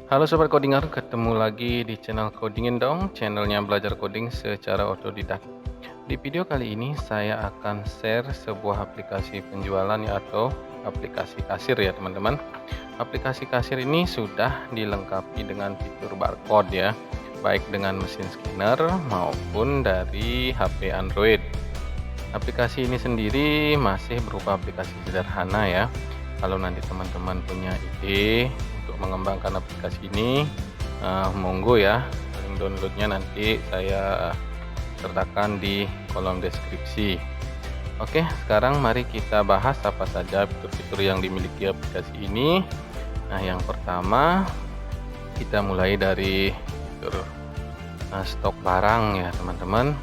Halo Sobat Codinger, ketemu lagi di channel Codingin dong, channelnya belajar coding secara otodidak. Di video kali ini saya akan share sebuah aplikasi penjualan atau aplikasi kasir ya teman-teman. Aplikasi kasir ini sudah dilengkapi dengan fitur barcode ya, baik dengan mesin scanner maupun dari HP Android. Aplikasi ini sendiri masih berupa aplikasi sederhana ya. Kalau nanti teman-teman punya ide untuk mengembangkan aplikasi ini, monggo ya, link downloadnya nanti saya sertakan di kolom deskripsi. Oke, sekarang mari kita bahas apa saja fitur-fitur yang dimiliki aplikasi ini. Nah, yang pertama kita mulai dari fitur stok barang ya teman-teman.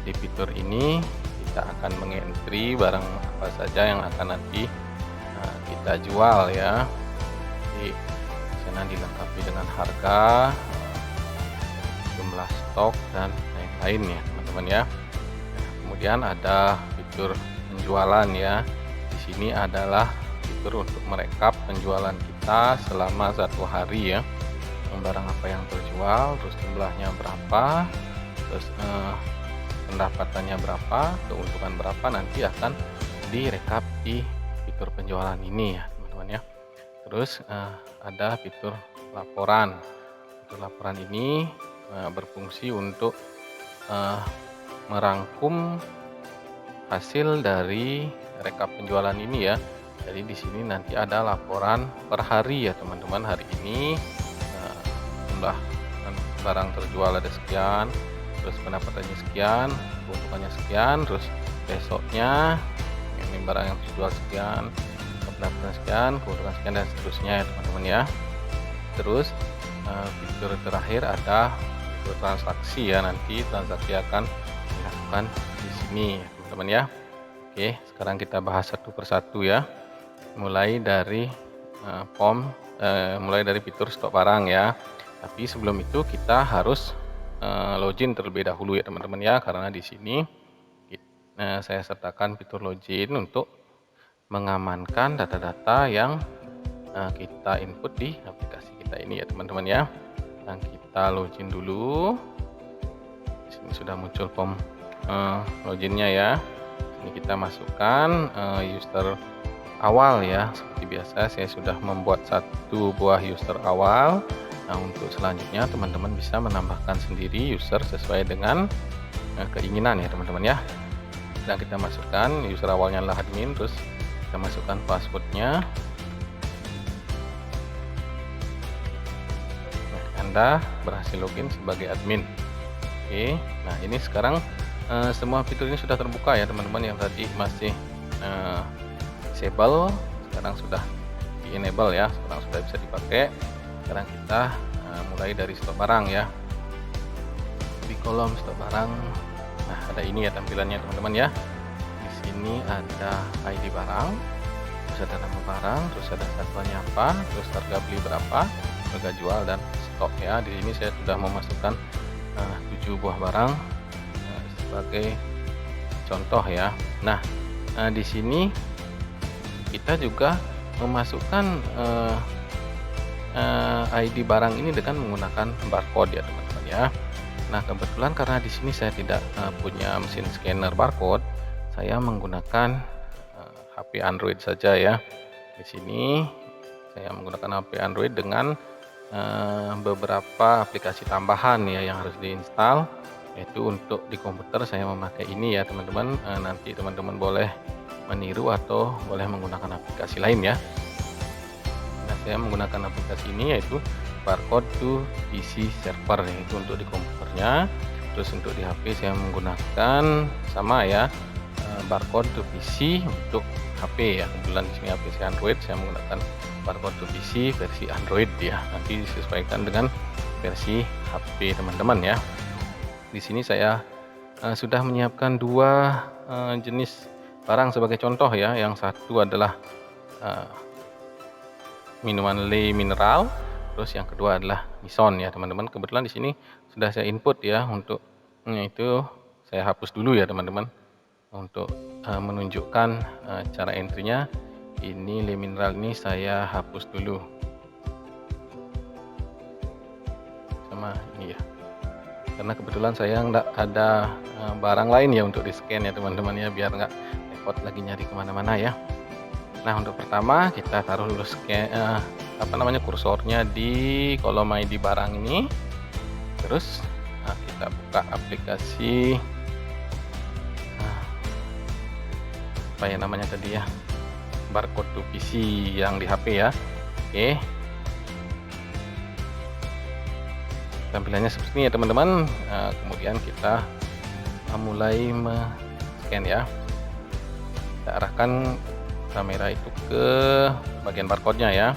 Di fitur ini kita akan mengentry barang apa saja yang akan nanti kita jual ya. Di sana dilengkapi dengan harga, jumlah stok dan lain-lain ya teman-teman ya. Kemudian ada fitur penjualan ya. Di sini adalah fitur untuk merekap penjualan kita selama 1 hari ya. Barang apa yang terjual, terus jumlahnya berapa, terus pendapatannya berapa, keuntungan berapa, nanti akan direkap di fitur penjualan ini ya teman-teman ya. Terus ada fitur laporan. Fitur laporan ini berfungsi untuk merangkum hasil dari rekap penjualan ini ya. Jadi di sini nanti ada laporan per hari ya teman-teman. Hari ini jumlah barang terjual ada sekian, terus pendapatannya sekian, keuntungannya sekian, terus besoknya ini barang yang terjual sekian, pendapatan sekian, keuntungan sekian, dan seterusnya ya teman-teman ya. Terus fitur terakhir ada fitur transaksi ya, nanti transaksi akan dilakukan di sini ya teman-teman ya. Oke, sekarang kita bahas satu persatu ya, mulai dari mulai dari fitur stok barang ya. Tapi sebelum itu kita harus login terlebih dahulu ya teman-teman ya, karena di sini saya sertakan fitur login untuk mengamankan data-data yang kita input di aplikasi kita ini ya teman-teman ya. Dan kita login dulu. Di sini sudah muncul form loginnya ya. Ini kita masukkan user awal ya. Seperti biasa saya sudah membuat satu buah user awal. Nah, untuk selanjutnya teman-teman bisa menambahkan sendiri user sesuai dengan keinginan ya teman-teman ya. Dan kita masukkan user awalnya adalah admin, terus kita masukkan passwordnya. Nah, Anda berhasil login sebagai admin. Oke, nah ini sekarang semua fitur ini sudah terbuka ya teman-teman. Yang tadi masih disable, sekarang sudah di enable ya, sekarang sudah bisa dipakai. Sekarang kita mulai dari stok barang ya. Di kolom stok barang, nah ada ini ya tampilannya teman-teman ya. Di sini ada ID barang, terus ada nama barang, terus ada satuannya apa, terus harga beli berapa, harga jual, dan stok ya. Di sini saya sudah memasukkan 7 buah barang sebagai contoh ya. Nah, di sini kita juga memasukkan ID barang ini dengan menggunakan barcode ya teman-teman ya. Nah, kebetulan karena di sini saya tidak punya mesin scanner barcode, saya menggunakan HP Android saja ya. Di sini saya menggunakan HP Android dengan beberapa aplikasi tambahan ya yang harus diinstal. Yaitu untuk di komputer saya memakai ini ya teman-teman. Nanti teman-teman boleh meniru atau boleh menggunakan aplikasi lain ya. Nah, saya menggunakan aplikasi ini yaitu barcode to PC server, yaitu untuk di komputernya. Terus untuk di HP saya menggunakan sama ya, barcode to PC untuk HP ya. Kebetulan di sini HP saya Android, saya menggunakan barcode to PC versi Android ya. Nanti disesuaikan dengan versi HP teman-teman ya. Di sini saya sudah menyiapkan 2 jenis barang sebagai contoh ya. Yang satu adalah minuman Le mineral, terus yang kedua adalah Mison ya teman-teman. Kebetulan di sini sudah saya input ya, untuk itu saya hapus dulu ya teman-teman untuk menunjukkan cara entry-nya. Ini Le mineral ini saya hapus dulu. sama ini ya, karena kebetulan saya nggak ada barang lain ya untuk di scan ya teman-teman ya, biar nggak repot lagi nyari kemana-mana ya. Nah, untuk pertama kita taruh dulu kursornya di kolom ID barang ini. Terus kita buka aplikasi apa ya namanya tadi ya, barcode to PC yang di HP ya. Oke, tampilannya seperti ini ya teman-teman. Kemudian kita mulai scan ya. Kita arahkan kamera itu ke bagian barcode-nya ya.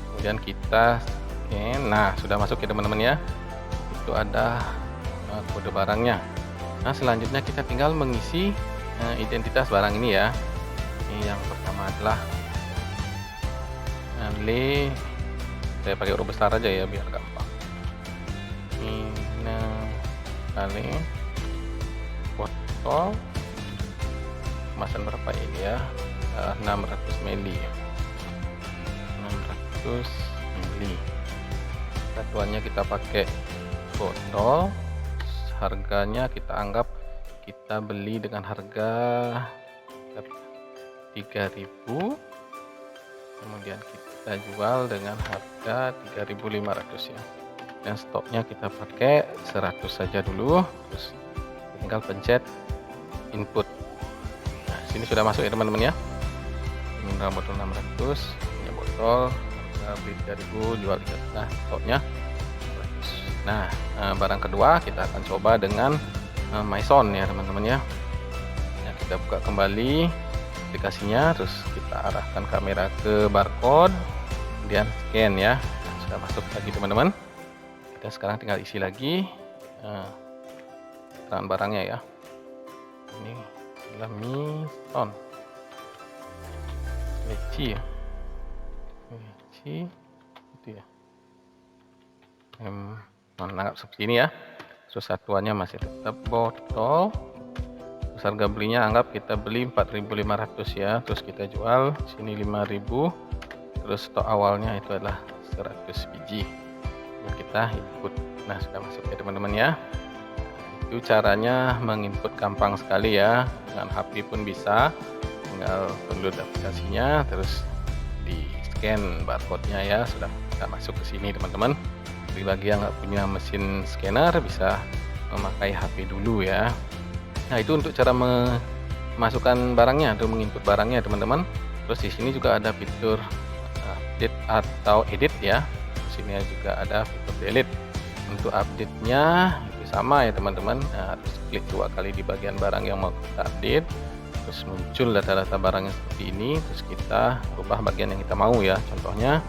Kemudian kita scan. Nah, sudah masuk ya teman-teman ya. Itu ada kode barangnya. Nah, selanjutnya kita tinggal mengisi identitas barang ini ya. Ini yang pertama adalah le, saya pakai huruf besar aja ya biar gampang. Kali botol kemasan berapa ini ya, 600 ml. Satuannya kita pakai botol. Harganya kita anggap kita beli dengan harga 3.000, kemudian kita jual dengan harga 3.500 ya. Dan stoknya kita pakai 100 saja dulu. Terus tinggal pencet input. Nah, sini sudah masuk ya teman-teman ya. Mineral botol 600, punya botol beli 3.000, jual 3. Nah, stoknya 100. Nah, barang kedua kita akan coba dengan Maison ya teman-teman ya. Nah, kita buka kembali aplikasinya, terus kita arahkan kamera ke barcode, kemudian scan ya. Nah, sudah masuk lagi teman-teman. Kita sekarang tinggal isi lagi keterangan barangnya ya. Ini adalah Maison leci ya, leci itu ya, menangkap seperti ini ya. Terus satuannya masih tetap botol. Terus harga belinya anggap kita beli 4.500 ya. Terus kita jual sini 5.000. Terus stok awalnya itu adalah 100 biji. Dan kita input. Nah, sudah masuk ya teman-teman ya. Itu caranya menginput gampang sekali ya. Dengan HP pun bisa. Tinggal download aplikasinya, terus di scan barcode-nya ya. Sudah kita masuk ke sini teman-teman. Bagi yang nggak punya mesin scanner bisa memakai HP dulu ya. Nah, itu untuk cara memasukkan barangnya atau menginput barangnya teman-teman. Terus di sini juga ada fitur update atau edit ya. Di sini juga ada fitur delete. Untuk update-nya itu sama ya teman-teman. Nah, terus klik 2 kali di bagian barang yang mau kita update. Terus muncul data-data barangnya seperti ini. Terus kita rubah bagian yang kita mau ya. Contohnya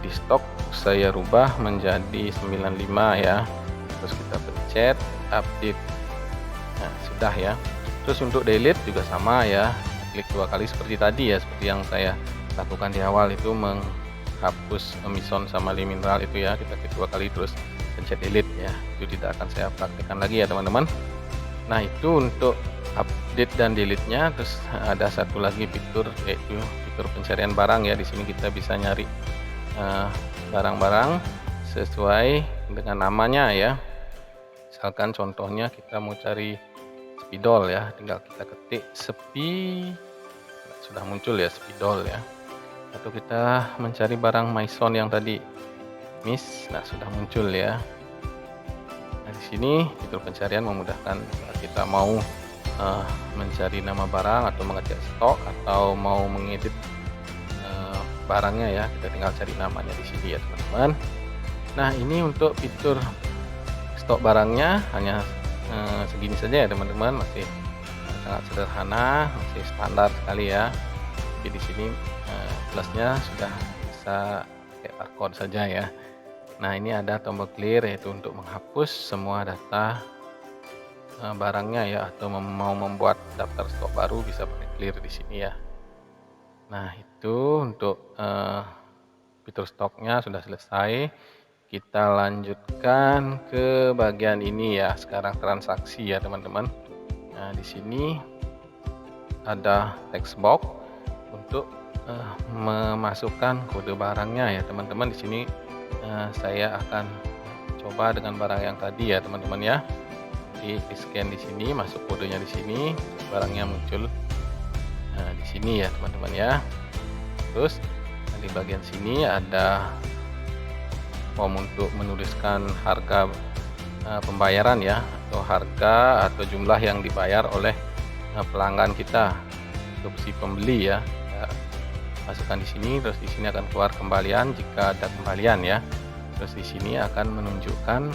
di stok saya rubah menjadi 95 ya. Terus kita pencet update. Nah, sudah ya. Terus untuk delete juga sama ya. Klik 2 kali seperti tadi ya, seperti yang saya lakukan di awal itu, menghapus Maison sama Le Mineral itu ya. Kita klik 2 kali terus pencet delete ya. Itu tidak akan saya praktekkan lagi ya teman-teman. Nah, itu untuk update dan delete-nya. Terus ada satu lagi fitur, yaitu fitur pencarian barang ya. Di sini kita bisa nyari barang-barang sesuai dengan namanya ya. Misalkan contohnya kita mau cari spidol ya, tinggal kita ketik sepi, sudah muncul ya spidol ya. Atau kita mencari barang Maison yang tadi Miss, nah sudah muncul ya. Nah, di sini fitur pencarian memudahkan saat kita mau mencari nama barang atau mengecek stok atau mau mengedit barangnya ya, kita tinggal cari namanya di sini ya teman-teman. Nah, ini untuk fitur stok barangnya hanya segini saja ya teman-teman, masih sangat sederhana, masih standar sekali ya. Jadi di sini plusnya sudah bisa pakai barcode saja ya. Nah, ini ada tombol clear, yaitu untuk menghapus semua data barangnya ya, atau mau membuat daftar stok baru bisa pakai clear di sini ya. Nah, itu untuk fitur stoknya sudah selesai. Kita lanjutkan ke bagian ini ya. Sekarang transaksi ya teman-teman. Nah, di sini ada text box untuk memasukkan kode barangnya ya teman-teman. Di sini saya akan coba dengan barang yang tadi ya teman-teman ya. Jadi di scan di sini, masuk kodenya di sini, barangnya muncul di sini ya teman-teman ya. Terus di bagian sini ada form untuk menuliskan harga pembayaran ya, atau harga atau jumlah yang dibayar oleh pelanggan kita untuk si pembeli ya. Masukkan di sini, terus di sini akan keluar kembalian jika ada kembalian ya. Terus di sini akan menunjukkan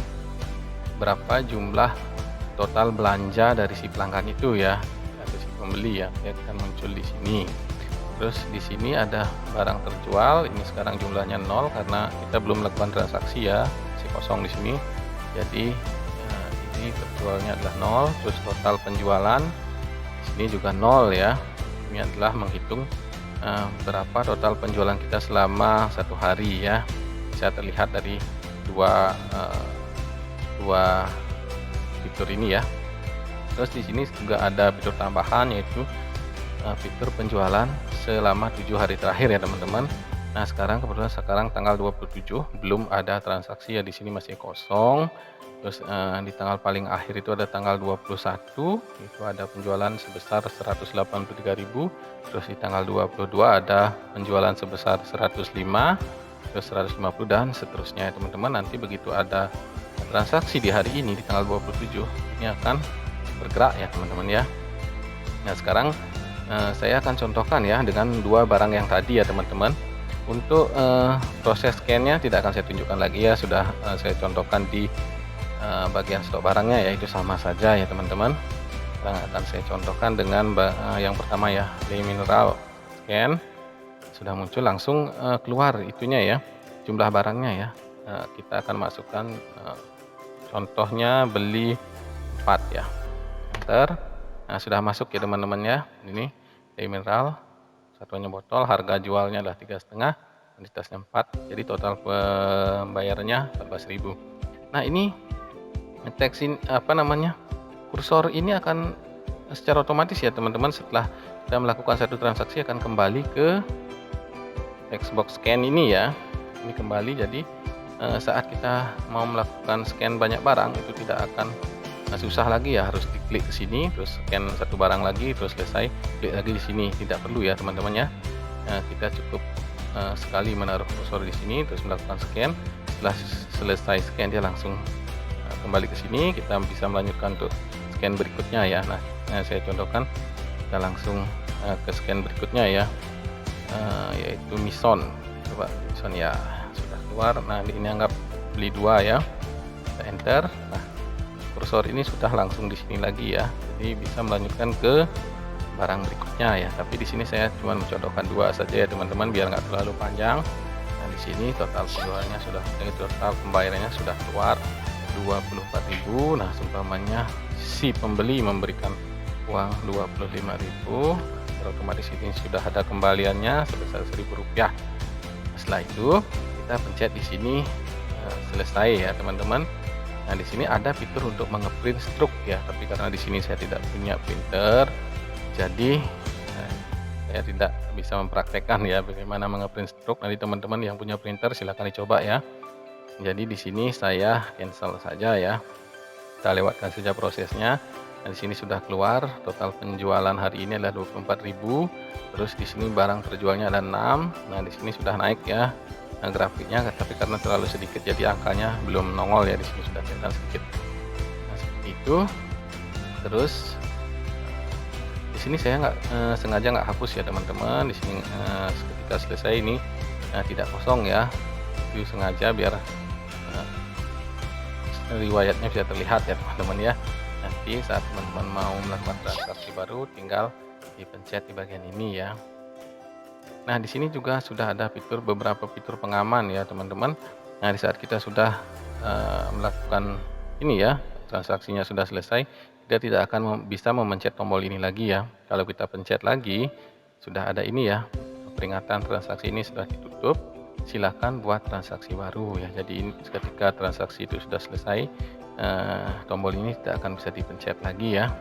berapa jumlah total belanja dari si pelanggan itu ya, atau si pembeli ya, dia akan muncul di sini. Terus di sini ada barang terjual, ini sekarang jumlahnya 0 karena kita belum melakukan transaksi ya, masih kosong di sini. Jadi ini terjualnya adalah 0, terus total penjualan di sini juga 0 ya. Ini adalah menghitung berapa total penjualan kita selama 1 hari ya. Bisa terlihat dari dua fitur ini ya. Terus di sini juga ada fitur tambahan, yaitu fitur penjualan selama 7 hari terakhir ya teman-teman. Nah kebetulan sekarang tanggal 27 belum ada transaksi ya, di sini masih kosong. Terus di tanggal paling akhir itu ada tanggal 21, itu ada penjualan sebesar 183.000. Terus di tanggal 22 ada penjualan sebesar 105, terus 150 dan seterusnya ya teman-teman. Nanti begitu ada transaksi di hari ini di tanggal 27, ini akan bergerak ya teman-teman ya. Nah sekarang saya akan contohkan ya dengan dua barang yang tadi ya teman-teman. Untuk proses scan-nya tidak akan saya tunjukkan lagi ya, sudah saya contohkan di bagian stok barangnya, yaitu sama saja ya teman-teman. Sekarang akan saya contohkan dengan yang pertama ya, Le Mineral scan. Sudah muncul langsung keluar itunya ya, jumlah barangnya ya. Kita akan masukkan contohnya beli 4 ya, enter. Nah sudah masuk ya teman-teman ya, ini Le Mineral, satuannya botol, harga jualnya adalah 3,5, kuantitasnya 4, jadi total pembayarannya 14.000. Nah ini teks ini kursor ini akan secara otomatis ya teman-teman, setelah kita melakukan satu transaksi akan kembali ke text box scan ini ya. Ini kembali, jadi saat kita mau melakukan scan banyak barang itu tidak akan susah lagi ya, harus diklik ke sini terus scan satu barang lagi terus selesai, klik lagi di sini, tidak perlu ya teman-teman ya. Kita cukup sekali menaruh kursor di sini terus melakukan scan. Setelah selesai scan dia langsung kembali ke sini, kita bisa melanjutkan untuk scan berikutnya ya. Nah saya contohkan, kita langsung ke scan berikutnya ya, yaitu Mison. Coba Mison ya, sudah keluar. Nah ini anggap beli 2 ya, kita enter. Nah kursor ini sudah langsung di sini lagi ya, jadi bisa melanjutkan ke barang berikutnya ya. Tapi di sini saya cuma mencontohkan 2 saja ya teman-teman, biar nggak terlalu panjang. Nah di sini total penjualannya sudah, total pembayarannya sudah keluar 24.000. Nah seumpamanya si pembeli memberikan uang 25.000, otomatis ini sudah ada kembaliannya sebesar Rp1.000. Setelah itu kita pencet di sini selesai ya teman-teman. Nah di sini ada fitur untuk mengeprint struk ya, tapi karena di sini saya tidak punya printer, jadi saya tidak bisa mempraktekkan ya bagaimana mengeprint struk. Nanti teman-teman yang punya printer silahkan dicoba ya. Jadi di sini saya cancel saja ya, kita lewatkan saja prosesnya. Nah, di sini sudah keluar total penjualan hari ini adalah 24.000. Terus di sini barang terjualnya ada 6. Nah di sini sudah naik ya grafiknya, tapi karena terlalu sedikit jadi angkanya belum nongol ya, di sini sudah kelihatan sedikit. Nah seperti itu. Terus di sini saya sengaja nggak hapus ya teman-teman. Di sini ketika selesai ini tidak kosong ya, itu sengaja biar riwayatnya bisa terlihat ya teman-teman ya. Nanti saat teman-teman mau melakukan transaksi baru tinggal dipencet di bagian ini ya. Nah di sini juga sudah ada beberapa fitur pengaman ya teman-teman. Nah di saat kita sudah melakukan ini ya, transaksinya sudah selesai, kita tidak akan bisa memencet tombol ini lagi ya. Kalau kita pencet lagi, sudah ada ini ya, peringatan transaksi ini sudah ditutup, silakan buat transaksi baru ya. Jadi ketika transaksi itu sudah selesai, tombol ini tidak akan bisa dipencet lagi ya.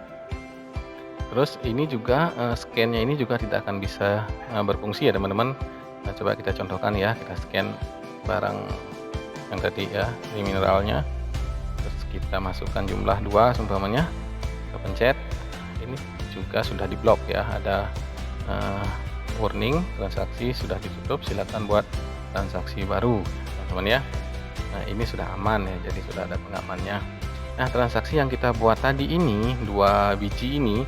Terus ini juga scan-nya ini juga tidak akan bisa berfungsi ya teman-teman. Nah, coba kita contohkan ya, kita scan barang yang tadi ya, ini mineralnya. kita masukkan jumlah 2 seumpamanya, kita pencet, ini juga sudah diblok ya, ada warning transaksi sudah ditutup, silakan buat transaksi baru teman-teman ya. Nah ini sudah aman ya, jadi sudah ada pengamannya. Nah transaksi yang kita buat tadi ini 2 biji ini,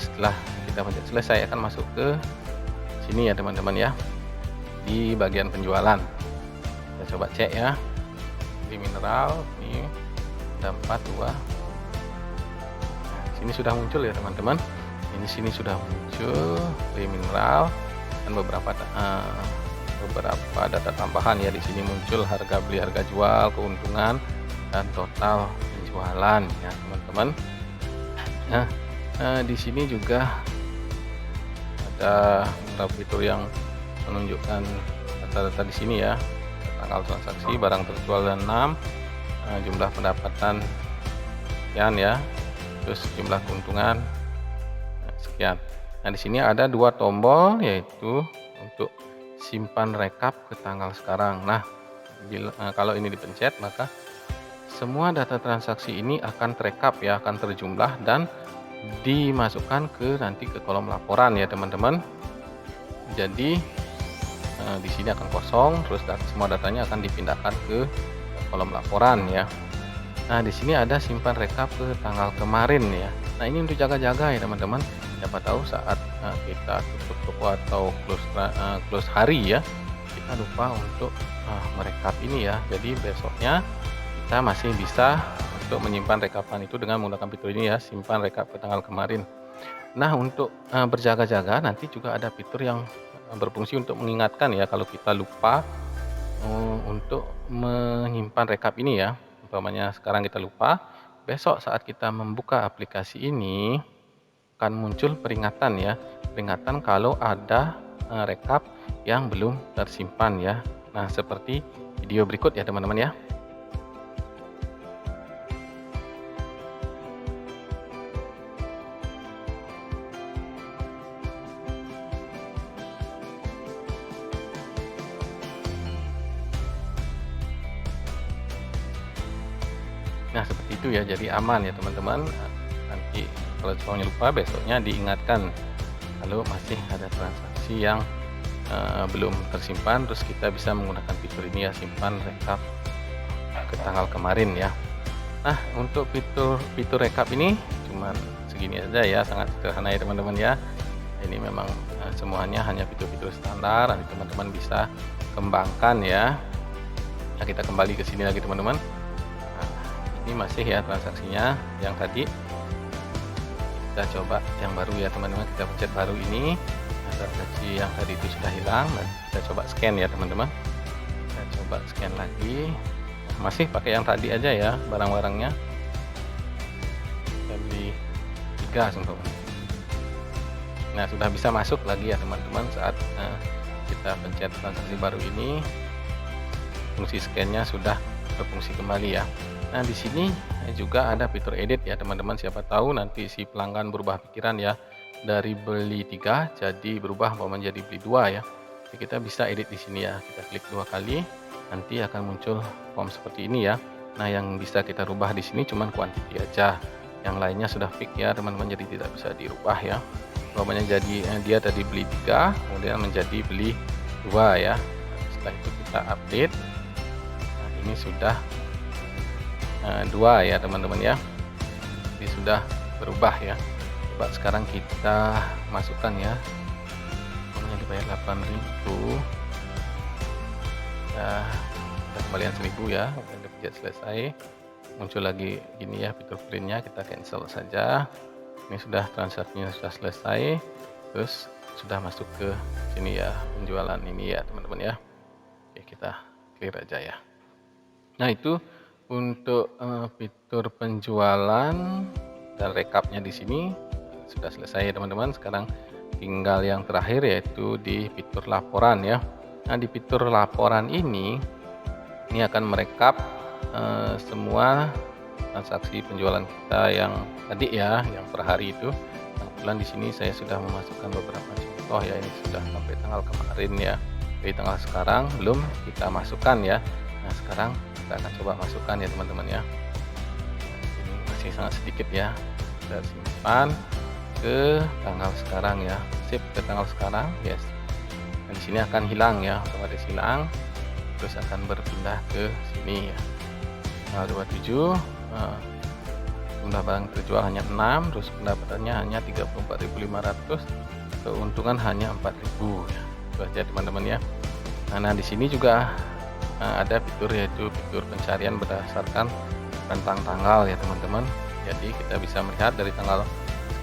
setelah kita pencet selesai akan masuk ke sini ya teman-teman ya, di bagian penjualan. Kita coba cek ya, di mineral ini dapat 2. Nah, sini sudah muncul ya teman-teman. Ini sini sudah muncul di mineral dan beberapa data tambahan ya. Di sini muncul harga beli, harga jual, keuntungan dan total penjualan ya teman-teman. Nah, di sini juga ada beberapa fitur yang menunjukkan data-data di sini ya, tanggal transaksi, barang terjual dan 6, jumlah pendapatan sekian ya, terus jumlah keuntungan sekian. Nah di sini ada 2 tombol, yaitu untuk simpan rekap ke tanggal sekarang. Nah kalau ini dipencet maka semua data transaksi ini akan terekap ya, akan terjumlah dan dimasukkan nanti ke kolom laporan ya teman-teman. Jadi di sini akan kosong, terus semua datanya akan dipindahkan ke kolom laporan ya. Nah di sini ada simpan rekap ke tanggal kemarin ya. Nah ini untuk jaga-jaga ya teman-teman. Siapa tahu saat kita tutup toko atau close hari ya, kita lupa untuk merekap ini ya. Jadi besoknya kita masih bisa untuk menyimpan rekapan itu dengan menggunakan fitur ini ya, simpan rekap ke tanggal kemarin. Nah untuk berjaga-jaga nanti juga ada fitur yang berfungsi untuk mengingatkan ya, kalau kita lupa untuk menyimpan rekap ini ya. Umpamanya sekarang kita lupa, besok saat kita membuka aplikasi ini akan muncul peringatan ya, peringatan kalau ada rekap yang belum tersimpan ya. Nah seperti video berikut ya teman-teman ya. Nah seperti itu ya, jadi aman ya teman-teman. Nanti kalau soalnya lupa, besoknya diingatkan kalau masih ada transaksi yang belum tersimpan, terus kita bisa menggunakan fitur ini ya, simpan rekap ke tanggal kemarin ya. Nah untuk fitur rekap ini cuman segini aja ya, sangat sederhana ya teman-teman ya. Ini memang semuanya hanya fitur-fitur standar, nanti teman-teman bisa kembangkan ya. Nah kita kembali ke sini lagi teman-teman. Ini masih ya transaksinya yang tadi. Kita coba yang baru ya teman-teman, kita pencet baru ini. Nah, transaksi yang tadi itu sudah hilang, dan kita coba scan ya teman-teman. Kita coba scan lagi. Nah, masih pakai yang tadi aja ya barang-barangnya. Kita beli 3 seumpamanya. Nah sudah bisa masuk lagi ya teman-teman saat kita pencet transaksi baru ini. Fungsi scan-nya sudah berfungsi kembali ya. Nah di sini juga ada fitur edit ya teman-teman, siapa tahu nanti si pelanggan berubah pikiran ya, dari beli 3 jadi berubah menjadi beli 2 ya. Jadi kita bisa edit di sini ya, kita klik 2 kali nanti akan muncul form seperti ini ya. Nah yang bisa kita rubah di sini cuman quantity aja, yang lainnya sudah fix ya teman-teman, jadi tidak bisa dirubah ya. Umpamanya jadi dia tadi beli 3 kemudian menjadi beli 2 ya. Setelah itu kita update. Nah ini sudah 2 ya teman-teman ya, ini sudah berubah ya. Coba sekarang kita masukkan ya, uangnya dibayar 8.000 ya, kita kembalian 1.000 ya. Kita pencet selesai, muncul lagi gini ya fitur printnya, kita cancel saja. Ini sudah transaksinya sudah selesai, terus sudah masuk ke sini ya, penjualan ini ya teman-teman ya. Oke kita clear aja ya. Nah itu untuk fitur penjualan dan rekapnya di sini sudah selesai ya teman-teman. Sekarang tinggal yang terakhir yaitu di fitur laporan ya. Nah di fitur laporan ini akan merekap semua transaksi penjualan kita yang tadi ya, yang per hari itu. Nah, kebetulan di sini saya sudah memasukkan beberapa contoh ya, ini sudah sampai tanggal kemarin ya. Jadi tanggal sekarang belum kita masukkan ya. Nah sekarang kita akan coba masukkan ya teman-teman ya. masih sangat sedikit ya. Kita simpan ke tanggal sekarang ya, sip ke tanggal sekarang, yes. Nah, di sini akan hilang ya, otomatis hilang, terus akan berpindah ke sini ya. Tanggal 27, jumlah barang terjual hanya 6, terus pendapatannya hanya 34.500, keuntungan hanya 4.000 ya. Itu aja teman-teman ya. Nah, di sini juga ada fitur, yaitu fitur pencarian berdasarkan rentang tanggal ya teman-teman. Jadi kita bisa melihat dari tanggal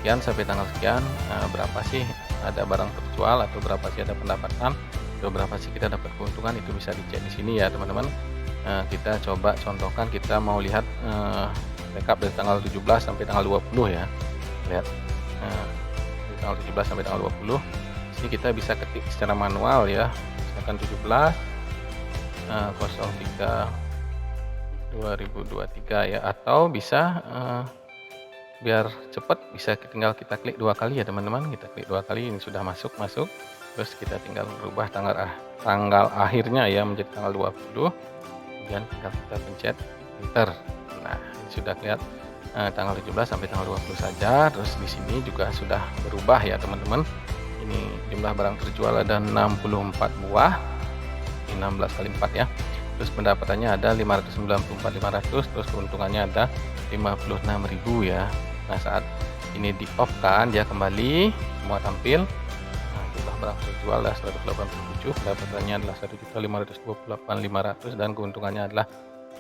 sekian sampai tanggal sekian, berapa sih ada barang terjual, atau berapa sih ada pendapatan, atau berapa sih kita dapat keuntungan. Itu bisa dicek di sini ya teman-teman. Kita coba contohkan, kita mau lihat rekap dari tanggal 17 sampai tanggal 20 ya. Lihat dari tanggal 17 sampai tanggal 20. Sini kita bisa ketik secara manual ya. Misalkan 17 03 2023 ya, atau bisa biar cepat bisa tinggal kita klik 2 kali ya teman-teman. Kita klik 2 kali, ini sudah masuk, terus kita tinggal merubah tanggal akhirnya ya menjadi tanggal 20, kemudian tinggal kita pencet enter. Nah, ini sudah lihat tanggal 17 sampai tanggal 20 saja. Terus di sini juga sudah berubah ya teman-teman. Ini jumlah barang terjual ada 64 buah, 16 kali 4 ya. Terus pendapatannya ada 594.500, terus keuntungannya ada 56.000 ya. Nah, saat ini di off kan, dia kembali semua tampil. Nah, jumlah barang terjual adalah 187, pendapatannya adalah 1.528.500, dan keuntungannya adalah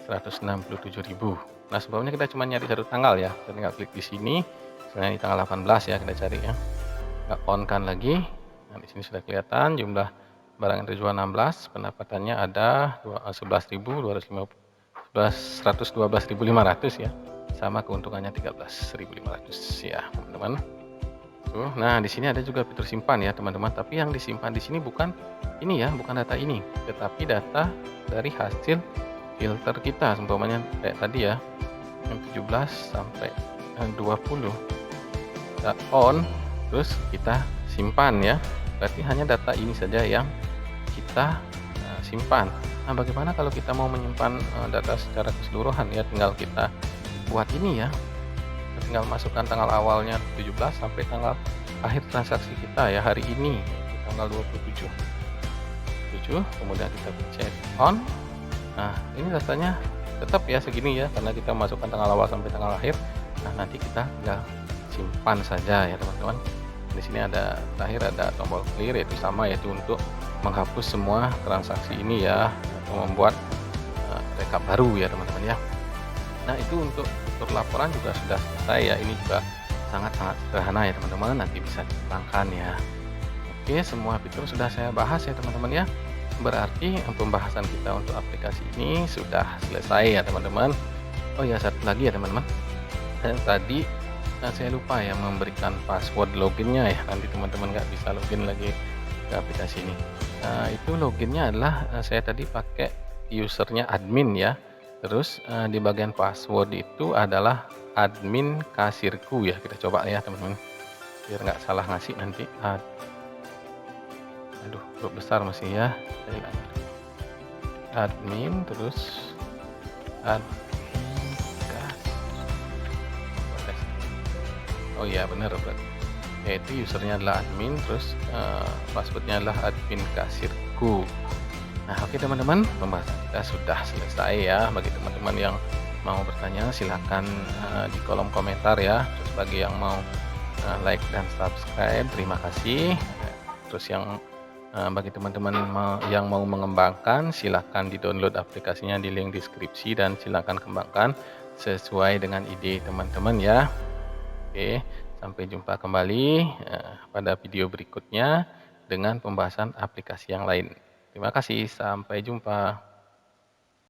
167.000. Nah, sebelumnya kita cuma nyari satu tanggal ya. Kita tinggal klik di sini. Misalnya di tanggal 18 ya, kita cari ya. Kita on kan lagi. Nah, di sini sudah kelihatan jumlah barang yang terjual 16, pendapatannya ada 112.500 ya, sama keuntungannya 13.500 ya teman-teman. Nah, di sini ada juga fitur simpan ya teman-teman, tapi yang disimpan di sini bukan ini ya, bukan data ini, tetapi data dari hasil filter kita. Umpamanya kayak tadi ya, yang 17 sampai 20 kita on, terus kita simpan ya. Berarti hanya data ini saja yang kita simpan. Nah, bagaimana kalau kita mau menyimpan data secara keseluruhan ya? Tinggal kita buat ini ya. Kita tinggal masukkan tanggal awalnya 17 sampai tanggal akhir transaksi kita ya hari ini, tanggal 27. Kemudian kita pencet on. Nah, ini datanya tetap ya segini ya, karena kita masukkan tanggal awal sampai tanggal akhir. Nah, nanti kita tinggal simpan saja ya teman-teman. Di sini ada terakhir ada tombol clear, yaitu sama, yaitu untuk menghapus semua transaksi ini ya, atau membuat rekap baru ya teman-teman ya. Nah, itu untuk fitur laporan juga sudah selesai ya. Ini juga sangat-sangat sederhana ya teman-teman, nanti bisa dikembangkan ya. Oke, semua fitur sudah saya bahas ya teman-teman ya. Berarti pembahasan kita untuk aplikasi ini sudah selesai ya teman-teman. Oh ya, satu lagi ya teman-teman. Tadi saya lupa ya memberikan password loginnya ya, nanti teman-teman nggak bisa login lagi ke aplikasi ini. Itu loginnya adalah saya tadi pakai usernya admin ya, terus di bagian password itu adalah admin kasirku ya. Kita coba ya teman-teman, biar nggak salah ngasih nanti. Aduh, huruf besar masih ya, saya ulangi. Admin terus oh iya benar berarti, yaitu usernya adalah admin, terus passwordnya adalah admin kasirku. Nah, oke teman-teman, pembahasan kita sudah selesai ya. Bagi teman-teman yang mau bertanya silahkan di kolom komentar ya. Terus bagi yang mau like dan subscribe, terima kasih. Terus yang bagi teman-teman yang mau mengembangkan, silahkan di download aplikasinya di link deskripsi, dan silahkan kembangkan sesuai dengan ide teman-teman ya. Oke, sampai jumpa kembali pada video berikutnya dengan pembahasan aplikasi yang lain. Terima kasih, sampai jumpa.